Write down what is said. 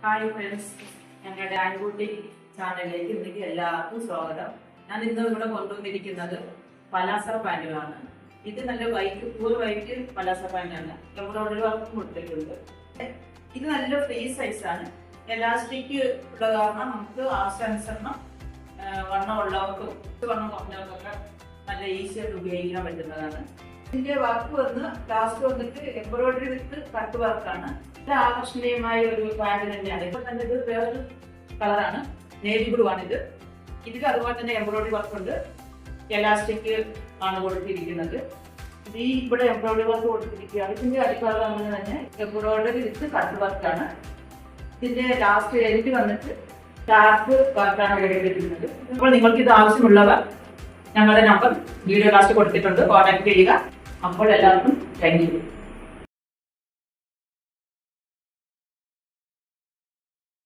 Hi friends, ഞങ്ങളുടെ ആൺകുട്ടി ചാനലിലേക്ക് ഇന്നേക്ക് എല്ലാവർക്കും സ്വാഗതം. ഞാൻ ഇന്ന് ഇവിടെ കൊണ്ടുവന്നിരിക്കുന്നത് പലാസർ പാൻറ്റുകളാണ്. ഇത് നല്ല വൈറ്റ് പലാസർ പാൻറ്റാണ്. എംബ്രോയിഡറി വർക്കും കൊടുത്തിട്ടുണ്ട്. ഇത് നല്ല ഫ്രീ സൈസാണ്. എലാസ്റ്റിക് ഉള്ള കാരണം നമുക്ക് ആവശ്യാനുസരണം വണ്ണം ഉള്ളവർക്കും വണ്ണം കുറഞ്ഞവർക്കൊക്കെ നല്ല ഈസി ആയിട്ട് ഉപയോഗിക്കാൻ പറ്റുന്നതാണ്. ഇതിന്റെ വർക്ക് ലാസ്റ്റ് വന്നിട്ട് എംബ്രോയിഡറി വിത്ത് കട്ട് വർക്കാണ്. ഇത് ആകർഷണീയമായ ഒരു പാൻറ് തന്നെയാണ്. ഇപ്പൊ തന്നെ ഇത് വേറൊരു കളറാണ്, നേവി ബ്ലൂ ആണിത്. ഇതിൽ അതുപോലെ തന്നെ എംബ്രോയിഡറി വർക്ക് ഉണ്ട്, എലാസ്റ്റിക് ആണ് കൊടുത്തിരിക്കുന്നത്. ഈ ഇവിടെ എംബ്രോയിഡറി വർക്ക് കൊടുത്തിരിക്കുകയാണ്. ഇതിന്റെ അടിഭാഗം അങ്ങനെ തന്നെ എംബ്രോയിഡറി വിത്ത് കട്ട് വർക്കാണ്. ഇതിന്റെ ലാസ്റ്റ് എൻഡ് വന്നിട്ട് ടാപ്പ് വർക്കാണ് കൊടുത്തിരിക്കുന്നത്. അപ്പോൾ നിങ്ങൾക്ക് ഇത് ആവശ്യമുള്ളവർ ഞങ്ങളുടെ നമ്പർ വീഡിയോ ലാസ്റ്റ് കൊടുത്തിട്ടുണ്ട്, കോൺടാക്ട് ചെയ്യുക. അപ്പോൾ എല്ലാവർക്കും താങ്ക് യു.